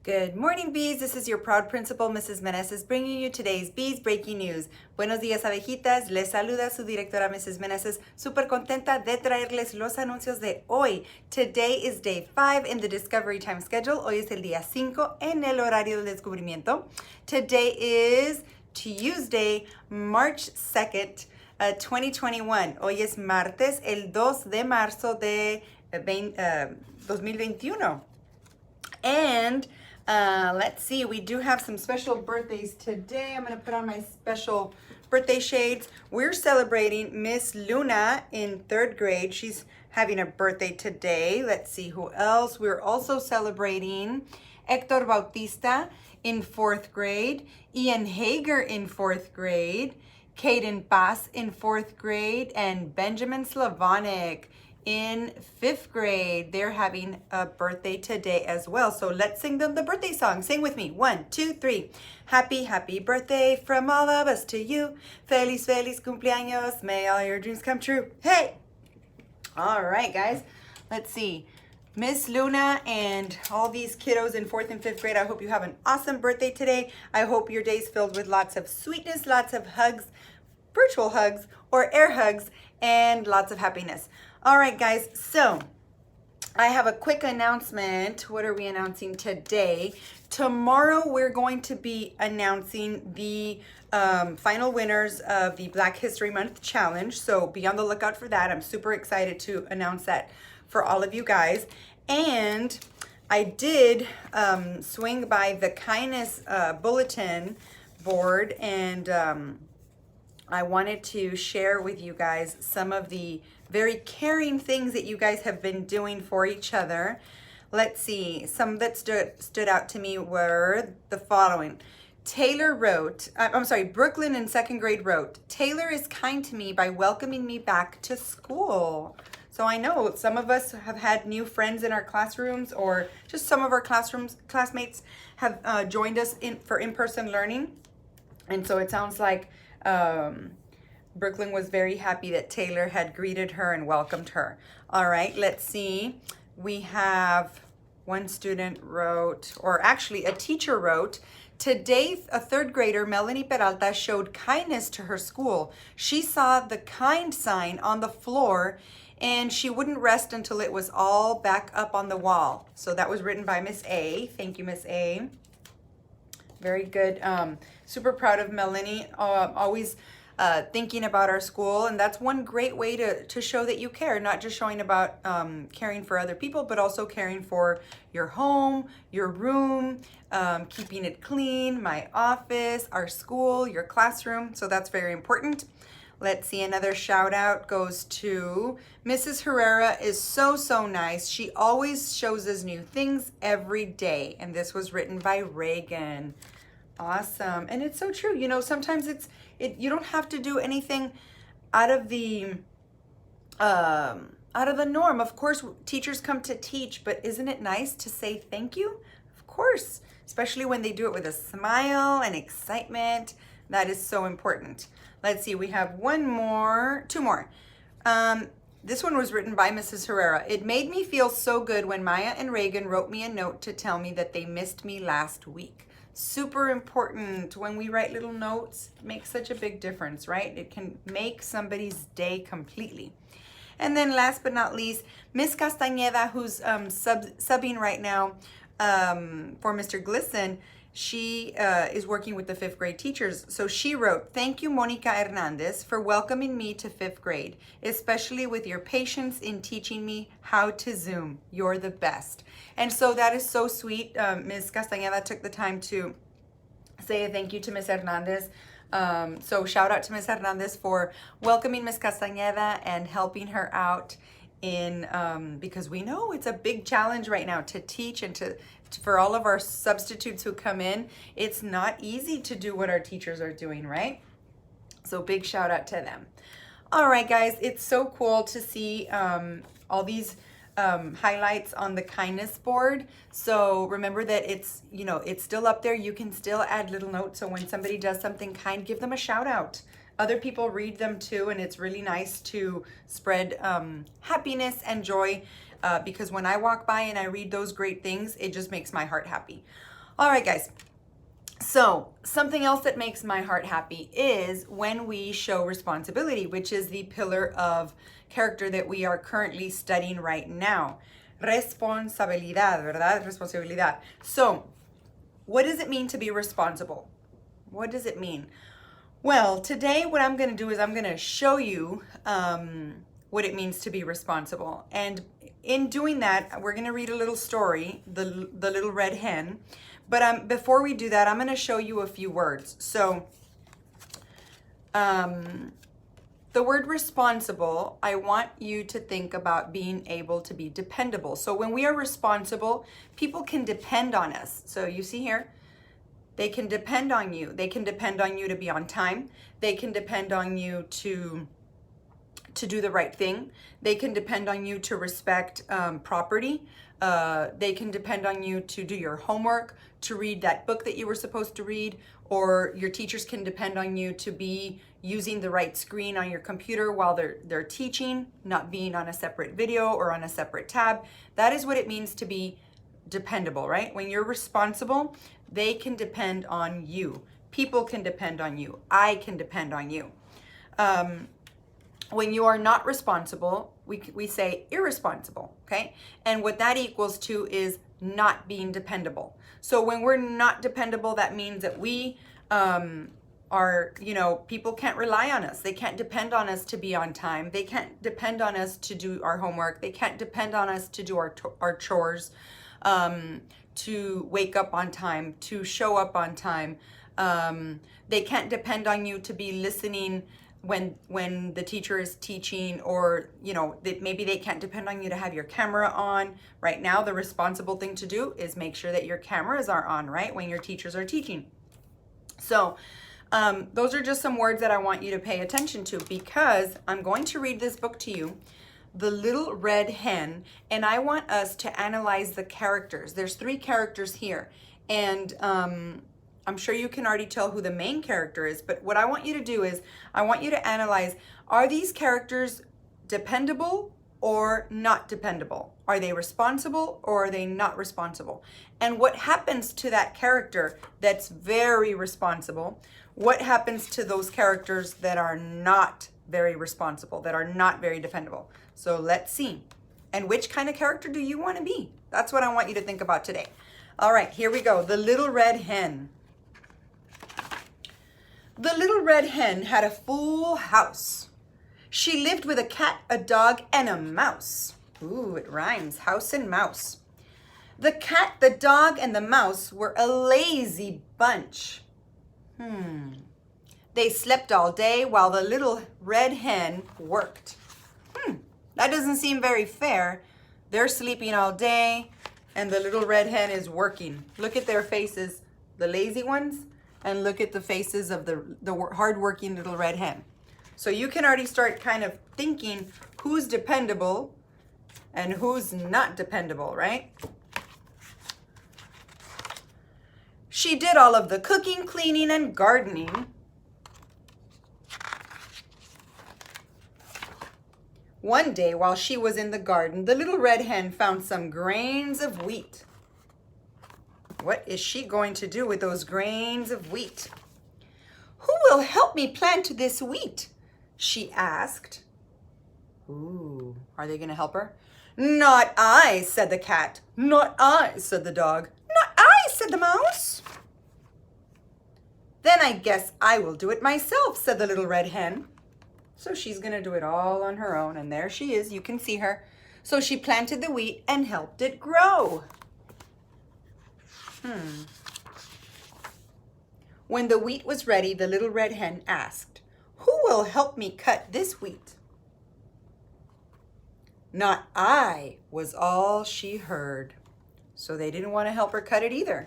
Good morning, bees. This is your proud principal, Mrs. Meneses, bringing you today's Bees Breaking News. Buenos días, abejitas. Les saluda su directora, Mrs. Meneses. Súper contenta de traerles los anuncios de hoy. Today is day 5 in the Discovery Time schedule. Hoy es el día 5 en el horario del descubrimiento. Today is Tuesday, March 2nd, 2021. Hoy es martes, el 2 de marzo de 2021. And let's see, we do have some special birthdays today. I'm going to put on my special birthday shades. We're celebrating Miss Luna in 3rd grade. She's having a birthday today. Let's see who else. We're also celebrating Hector Bautista in 4th grade, Ian Hager in 4th grade, Caden Paz in 4th grade, and Benjamin Slavonic in 5th grade. They're having a birthday today as well. So let's sing them the birthday song. Sing with me. 1, 2, 3. Happy, happy birthday from all of us to you. Feliz, feliz cumpleaños. May all your dreams come true. Hey! All right, guys. Let's see. Miss Luna and all these kiddos in 4th and 5th grade, I hope you have an awesome birthday today. I hope your day's filled with lots of sweetness, lots of hugs, virtual hugs or air hugs, and lots of happiness. All right, guys, so I have a quick announcement. What are we announcing today? Tomorrow, we're going to be announcing the final winners of the Black History Month Challenge. So be on the lookout for that. I'm super excited to announce that for all of you guys. And I did swing by the kindness bulletin board, and I wanted to share with you guys some of the very caring things that you guys have been doing for each other. Let's see, some that stood out to me were the following. Taylor wrote, Brooklyn in 2nd grade wrote, Taylor is kind to me by welcoming me back to school. So I know some of us have had new friends in our classrooms, or just some of our classmates have joined us for in-person learning. And so it sounds like Brooklyn was very happy that Taylor had greeted her and welcomed her. All right, let's see. We have one student wrote, or actually a teacher wrote, today a 3rd grader, Melanie Peralta, showed kindness to her school. She saw the kind sign on the floor and she wouldn't rest until it was all back up on the wall. So that was written by Miss A. Thank you, Miss A. Very good. Super proud of Melanie. Always thinking about our school, and that's one great way to show that you care, not just showing about caring for other people, but also caring for your home, your room, keeping it clean, my office, our school, your classroom. So that's very important. Let's see, another shout out goes to Mrs. Herrera is so nice. She always shows us new things every day. And this was written by Reagan. Awesome. And it's so true. You know, sometimes you don't have to do anything out of the norm. Of course, teachers come to teach, but isn't it nice to say thank you? Of course, especially when they do it with a smile and excitement. That is so important. Let's see, we have two more. This one was written by Mrs. Herrera. It made me feel so good when Maya and Reagan wrote me a note to tell me that they missed me last week. Super important. When we write little notes, it makes such a big difference, right? It can make somebody's day completely. And then last but not least, Miss Castañeda, who's subbing right now for Mr. Glisson, she is working with the 5th grade teachers. So she wrote, thank you, Monica Hernandez, for welcoming me to 5th grade, especially with your patience in teaching me how to Zoom. You're the best. And so that is so sweet. Ms. Castañeda took the time to say a thank you to Ms. Hernandez. So shout out to Ms. Hernandez for welcoming Ms. Castañeda and helping her out in because we know it's a big challenge right now to teach, and for all of our substitutes who come in, it's not easy to do what our teachers are doing, right? So big shout out to them. All right, guys, it's so cool to see all these highlights on the kindness board. So remember that it's still up there. You can still add little notes. So when somebody does something kind, give them a shout out. Other people read them too, and it's really nice to spread happiness and joy because when I walk by and I read those great things, it just makes my heart happy. All right, guys. So something else that makes my heart happy is when we show responsibility, which is the pillar of character that we are currently studying right now. Responsabilidad, ¿verdad? Responsabilidad. So what does it mean to be responsible? What does it mean? Well, today what I'm going to do is I'm going to show you what it means to be responsible. And in doing that, we're going to read a little story, the Little Red Hen. But before we do that, I'm going to show you a few words. So the word responsible, I want you to think about being able to be dependable. So when we are responsible, people can depend on us. So you see here, they can depend on you. They can depend on you to be on time. They can depend on you to do the right thing. They can depend on you to respect property. They can depend on you to do your homework, to read that book that you were supposed to read, or your teachers can depend on you to be using the right screen on your computer while they're teaching, not being on a separate video or on a separate tab. That is what it means to be dependable, right? When you're responsible, they can depend on you. People can depend on you. I can depend on you. When you are not responsible, we say irresponsible, okay? And what that equals to is not being dependable. So when we're not dependable, that means that we are, people can't rely on us. They can't depend on us to be on time. They can't depend on us to do our homework. They can't depend on us to do our chores, to wake up on time, to show up on time. They can't depend on you to be listening when the teacher is teaching, or maybe they can't depend on you to have your camera on. Right now, the responsible thing to do is make sure that your cameras are on, right, when your teachers are teaching. So those are just some words that I want you to pay attention to, because I'm going to read this book to you, The Little Red Hen, and I want us to analyze the characters. There's 3 characters here, and I'm sure you can already tell who the main character is, but what I want you to do is I want you to analyze, are these characters dependable or not dependable? Are they responsible or are they not responsible? And what happens to that character that's very responsible? What happens to those characters that are not very responsible, that are not very dependable? So let's see. And which kind of character do you want to be? That's what I want you to think about today. All right, here we go. The Little Red Hen. The Little Red Hen had a full house. She lived with a cat, a dog, and a mouse. Ooh, it rhymes, house and mouse. The cat, the dog, and the mouse were a lazy bunch. They slept all day while the Little Red Hen worked. That doesn't seem very fair. They're sleeping all day, and the Little Red Hen is working. Look at their faces, the lazy ones, and look at the faces of the hardworking Little Red Hen. So you can already start kind of thinking who's dependable and who's not dependable, right? She did all of the cooking, cleaning, and gardening. One day while she was in the garden, the Little Red Hen found some grains of wheat. What is she going to do with those grains of wheat? Who will help me plant this wheat? She asked. Ooh, are they going to help her? Not I, said the cat. Not I, said the dog. Not I, said the mouse. Then I guess I will do it myself, said the Little Red Hen. So she's going to do it all on her own, and there she is. You can see her. So she planted the wheat and helped it grow. When the wheat was ready, the Little Red Hen asked, who will help me cut this wheat? Not I, was all she heard. So they didn't want to help her cut it either.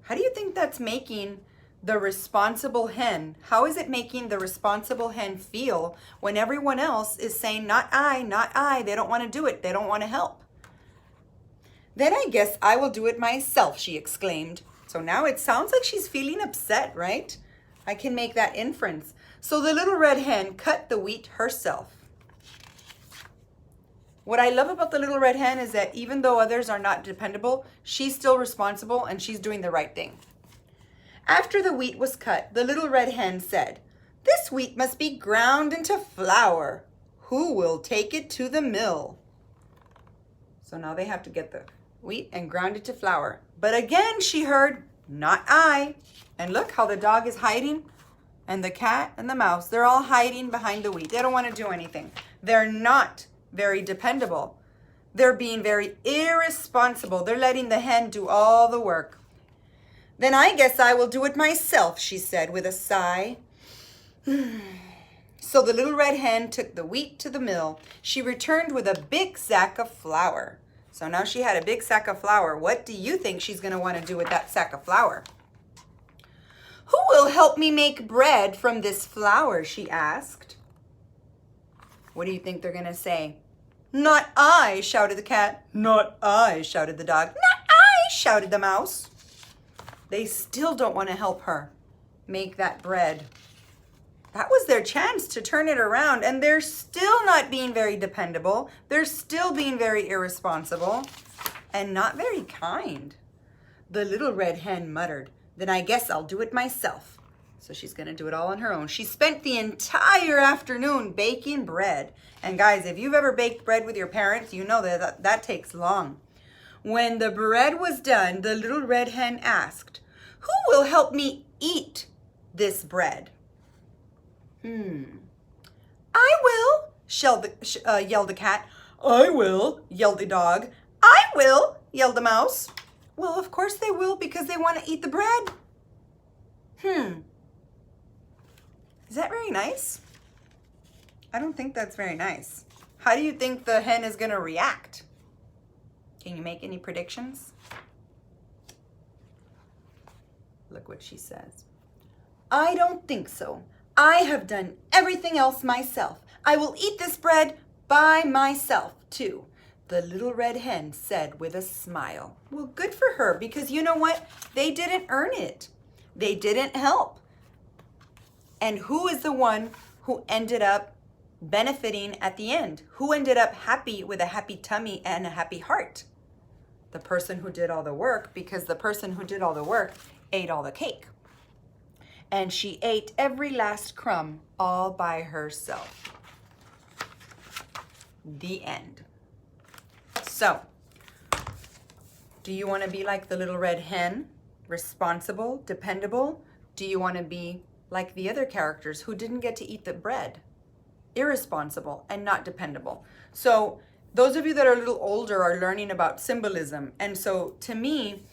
How do you think that's making the responsible hen? How is it making the responsible hen feel when everyone else is saying, not I, not I. They don't want to do it. They don't want to help. Then I guess I will do it myself, she exclaimed. So now it sounds like she's feeling upset, right? I can make that inference. So the Little Red Hen cut the wheat herself. What I love about the little red hen is that even though others are not dependable, she's still responsible and she's doing the right thing. After the wheat was cut, the little red hen said, "This wheat must be ground into flour. Who will take it to the mill?" So now they have to get the wheat and ground it to flour. But again she heard, "Not I." And look how the dog is hiding, and the cat and the mouse, they're all hiding behind the wheat. They don't want to do anything. They're not very dependable. They're being very irresponsible. They're letting the hen do all the work. "Then I guess I will do it myself," she said with a sigh. So the little red hen took the wheat to the mill. She returned with a big sack of flour. So now she had a big sack of flour. What do you think she's going to want to do with that sack of flour? "Who will help me make bread from this flour?" she asked. What do you think they're going to say? "Not I," shouted the cat. "Not I," shouted the dog. "Not I," shouted the mouse. They still don't want to help her make that bread. That was their chance to turn it around, and they're still not being very dependable. They're still being very irresponsible and not very kind. The little red hen muttered, "Then I guess I'll do it myself." So she's going to do it all on her own. She spent the entire afternoon baking bread. And guys, if you've ever baked bread with your parents, you know that takes long. When the bread was done, the little red hen asked, "Who will help me eat this bread?" "I will," yelled the cat. "I will," yelled the dog. "I will," yelled the mouse. Well, of course they will, because they want to eat the bread. Is that very nice? I don't think that's very nice. How do you think the hen is going to react? Can you make any predictions? Look what she says. "I don't think so. I have done everything else myself. I will eat this bread by myself, too," the little red hen said with a smile. Well, good for her, because you know what? They didn't earn it. They didn't help. And who is the one who ended up benefiting at the end? Who ended up happy with a happy tummy and a happy heart? The person who did all the work, because the person who did all the work ate all the cake. And she ate every last crumb all by herself. The end. So, do you want to be like the little red hen? Responsible, dependable? Do you want to be like the other characters who didn't get to eat the bread? Irresponsible and not dependable. So, those of you that are a little older are learning about symbolism. And so, to me,